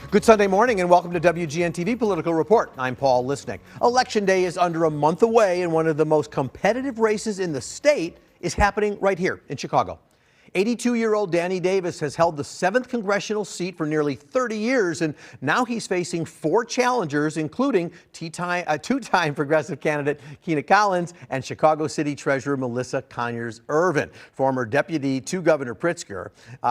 Good Sunday morning and welcome to WGN TV Political Report. I'm Paul Lisnick. Election day is under a month away and one of the most competitive races in the state is happening right here in Chicago. 82-year-old Danny Davis has held the 7th congressional seat for nearly 30 years, and now he's facing 4 challengers, including two-time progressive candidate Kina Collins and Chicago City Treasurer Melissa Conyers-Ervin. Former Deputy to Governor Pritzker,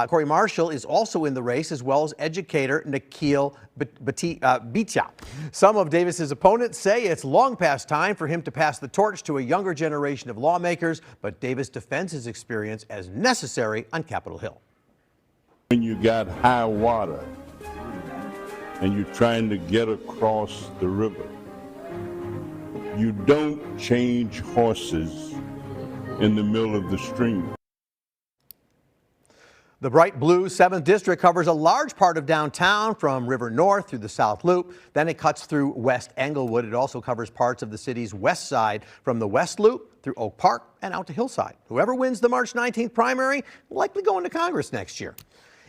Corey Marshall, is also in the race, as well as educator Nikhil Bhatia. Some of Davis's opponents say it's long past time for him to pass the torch to a younger generation of lawmakers, but Davis defends his experience as necessary on Capitol Hill. When you got high water and you're trying to get across the river, you don't change horses in the middle of the stream. The bright blue 7th District covers a large part of downtown from River North through the South Loop. Then it cuts through West Englewood. It also covers parts of the city's west side from the West Loop through Oak Park and out to Hillside. Whoever wins the March 19th primary will likely go into Congress next year.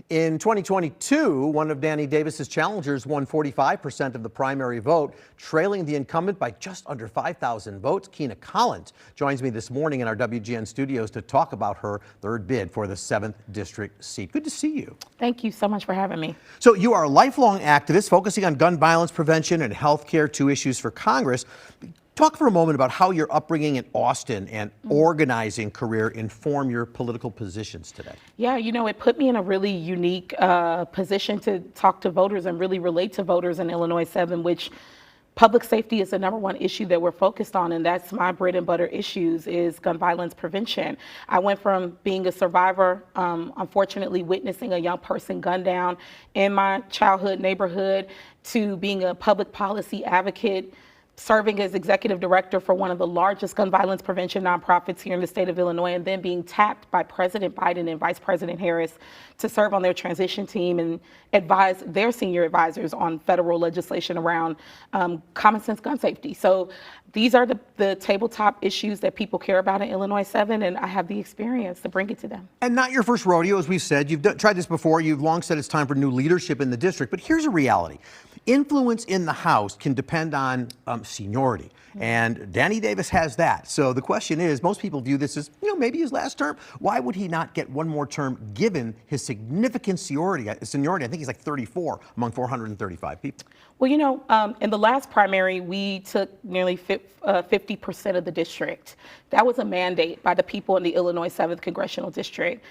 In 2022, one of Danny Davis's challengers won 45% of the primary vote, trailing the incumbent by just under 5,000 votes. Kina Collins joins me this morning in our WGN studios to talk about her 3rd bid for the 7th District seat. Good to see you. Thank you so much for having me. So you are a lifelong activist focusing on gun violence prevention and health care, 2 issues for Congress. Talk for a moment about how your upbringing in Austin and organizing career inform your political positions today. Yeah, you know, it put me in a really unique position to talk to voters and really relate to voters in Illinois 7, which public safety is the #1 issue that we're focused on, and that's my bread and butter issues is gun violence prevention. I went from being a survivor, unfortunately witnessing a young person gunned down in my childhood neighborhood, to being a public policy advocate, serving as executive director for one of the largest gun violence prevention nonprofits here in the state of Illinois, and then being tapped by President Biden and Vice President Harris to serve on their transition team and advise their senior advisors on federal legislation around common sense gun safety. So these are the tabletop issues that people care about in Illinois 7, and I have the experience to bring it to them. And not your first rodeo, as we've said. You've tried this before. You've long said it's time for new leadership in the district. But here's a reality. Influence in the House can depend on seniority, and Danny Davis has that. So the question is, most people view this as, maybe his last term. Why would he not get one more term given his significant seniority? I think he's like 34 among 435 people. Well, in the last primary, we took nearly 50% of the district. That was a mandate by the people in the Illinois 7th Congressional District.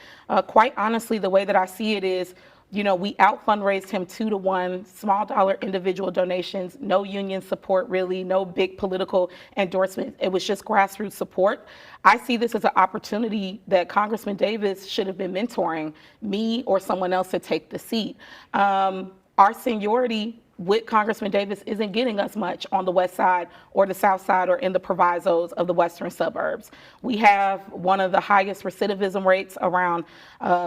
Quite honestly, the way that I see it is, we out fundraised him 2-to-1, small dollar individual donations, no union support really, no big political endorsement. It was just grassroots support. I see this as an opportunity that Congressman Davis should have been mentoring me or someone else to take the seat. Our seniority with Congressman Davis isn't getting us much on the west side or the south side or in the provisos of the western suburbs. We have one of the highest recidivism rates around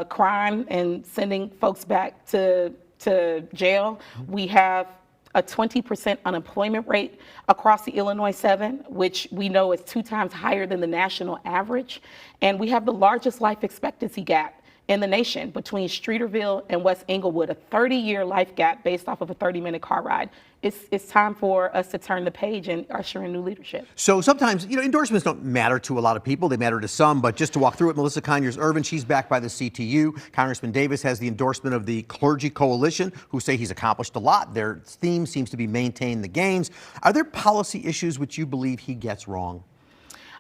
crime and sending folks back to jail. We have a 20% unemployment rate across the Illinois 7, which we know is 2 times higher than the national average. And we have the largest life expectancy gap in the nation between Streeterville and West Englewood, a 30-year life gap based off of a 30-minute car ride. It's time for us to turn the page and usher in new leadership. So sometimes, endorsements don't matter to a lot of people. They matter to some, but just to walk through it, Melissa Conyers-Ervin, she's backed by the CTU. Congressman Davis has the endorsement of the Clergy Coalition, who say he's accomplished a lot. Their theme seems to be maintain the gains. Are there policy issues which you believe he gets wrong?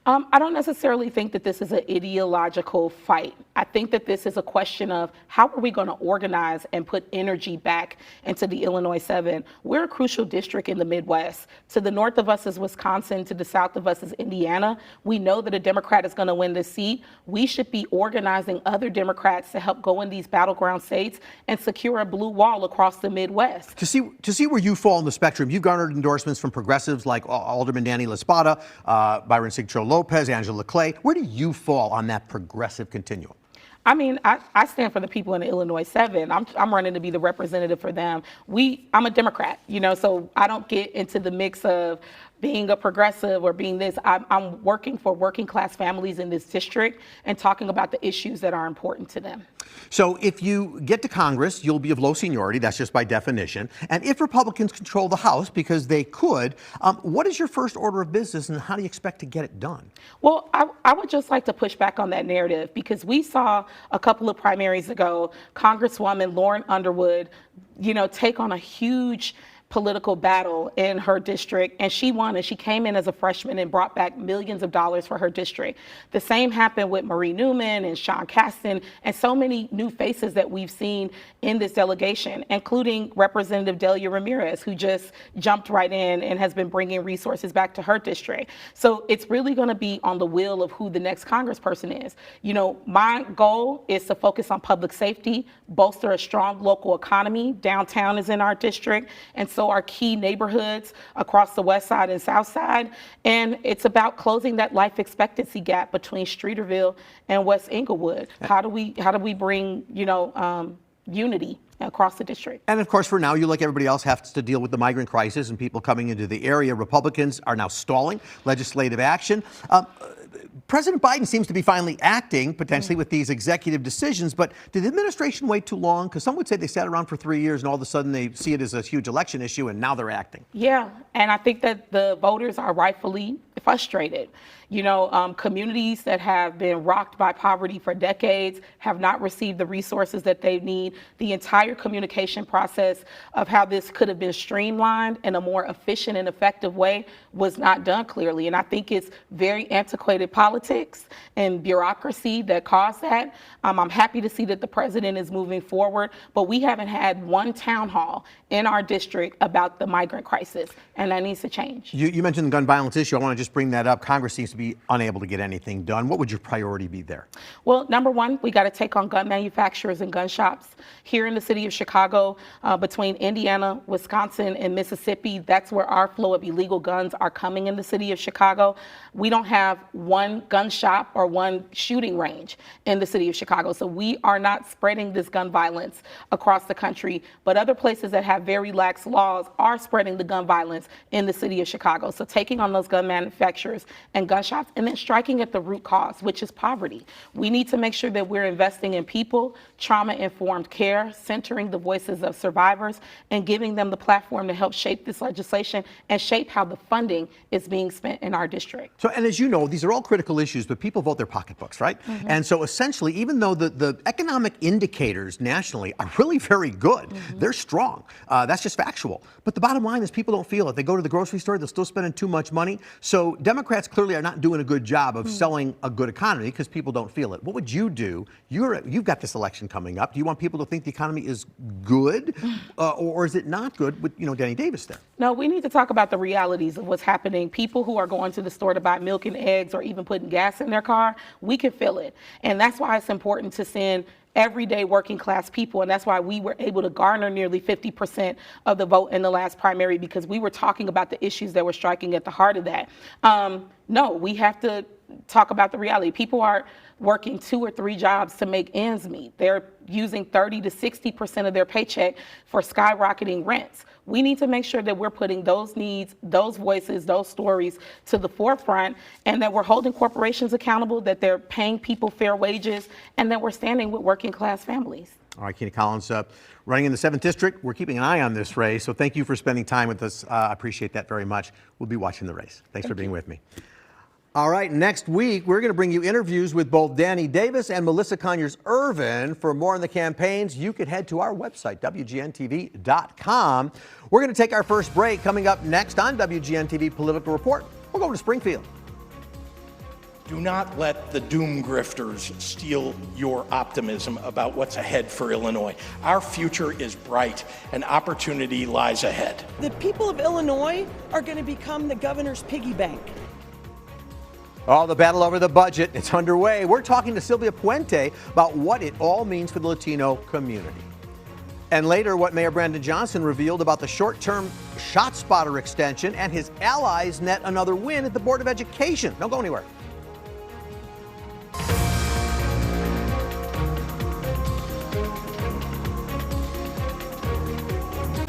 I don't necessarily think that this is an ideological fight. I think that this is a question of how are we going to organize and put energy back into the Illinois 7. We're a crucial district in the Midwest. To the north of us is Wisconsin. To the south of us is Indiana. We know that a Democrat is going to win this seat. We should be organizing other Democrats to help go in these battleground states and secure a blue wall across the Midwest. To see where you fall on the spectrum, you've garnered endorsements from progressives like Alderman Danny LaSpada, Byron Sigcho Lopez, Angela Clay. Where do you fall on that progressive continuum? I mean, I stand for the people in the Illinois 7. I'm running to be the representative for them. I'm a Democrat, so I don't get into the mix of being a progressive or being this. I'm working for working class families in this district and talking about the issues that are important to them. So if you get to Congress, you'll be of low seniority. That's just by definition. And if Republicans control the House, because they could, what is your first order of business and how do you expect to get it done? Well, I would just like to push back on that narrative because we saw a couple of primaries ago, Congresswoman Lauren Underwood, take on a huge political battle in her district, and she won, and she came in as a freshman and brought back millions of dollars for her district. The same happened with Marie Newman and Sean Casten and so many new faces that we've seen in this delegation, including Representative Delia Ramirez, who just jumped right in and has been bringing resources back to her district. So it's really going to be on the will of who the next congressperson is. My goal is to focus on public safety, bolster a strong local economy. Downtown is in our district, and so are key neighborhoods across the west side and south side. And it's about closing that life expectancy gap between Streeterville and West Englewood. How do we bring, unity across the district? And of course, for now, you, like everybody else, have to deal with the migrant crisis and people coming into the area. Republicans are now stalling legislative action. President Biden seems to be finally acting, potentially, with these executive decisions. But did the administration wait too long? Because some would say they sat around for 3 years and all of a sudden they see it as a huge election issue and now they're acting. Yeah, and I think that the voters are rightfully frustrated. Communities that have been rocked by poverty for decades have not received the resources that they need. The entire communication process of how this could have been streamlined in a more efficient and effective way was not done clearly. And I think it's very antiquated politics and bureaucracy that caused that. I'm happy to see that the president is moving forward, but we haven't had one town hall in our district about the migrant crisis, and that needs to change. You mentioned the gun violence issue. I want to just bring that up. Congress seems to be unable to get anything done. What would your priority be there? Well, number one, we got to take on gun manufacturers and gun shops. Here in the city of Chicago, between Indiana, Wisconsin, and Mississippi, that's where our flow of illegal guns are coming in the city of Chicago. We don't have one gun shop or one shooting range in the city of Chicago. So we are not spreading this gun violence across the country, but other places that have very lax laws are spreading the gun violence in the city of Chicago. So taking on those gun manufacturers and gun shops, and then striking at the root cause, which is poverty. We need to make sure that we're investing in people, trauma-informed care, centering the voices of survivors, and giving them the platform to help shape this legislation and shape how the funding is being spent in our district. So, and as you know, these are all critical issues, but people vote their pocketbooks, right? Mm-hmm. And so essentially, even though the economic indicators nationally are really very good, mm-hmm. they're strong. That's just factual. But the bottom line is people don't feel it. They go to the grocery store, they're still spending too much money. So Democrats clearly are not doing a good job of selling a good economy because people don't feel it. What would you do? You've got this election coming up. Do you want people to think the economy is good or is it not good with, Danny Davis there? No, we need to talk about the realities of what's happening. People who are going to the store to buy milk and eggs or even putting gas in their car, we can feel it. And that's why it's important to send everyday working class people. And that's why we were able to garner nearly 50% of the vote in the last primary, because we were talking about the issues that were striking at the heart of that. No, we have to talk about the reality. People are working 2 or 3 jobs to make ends meet. They're using 30 to 60% of their paycheck for skyrocketing rents. We need to make sure that we're putting those needs, those voices, those stories to the forefront, and that we're holding corporations accountable, that they're paying people fair wages, and that we're standing with working class families. All right, Keena Collins, running in the 7th District. We're keeping an eye on this race, so thank you for spending time with us. I appreciate that very much. We'll be watching the race. Thanks for being with me. All right, next week, we're going to bring you interviews with both Danny Davis and Melissa Conyers-Ervin. For more on the campaigns, you can head to our website, WGNTV.com. We're going to take our first break. Coming up next on WGN-TV Political Report, we'll go to Springfield. Do not let the doom grifters steal your optimism about what's ahead for Illinois. Our future is bright and opportunity lies ahead. The people of Illinois are going to become the governor's piggy bank. Oh, the battle over the budget, it's underway. We're talking to Sylvia Puente about what it all means for the Latino community. And later, what Mayor Brandon Johnson revealed about the short-term ShotSpotter extension and his allies net another win at the Board of Education. Don't go anywhere.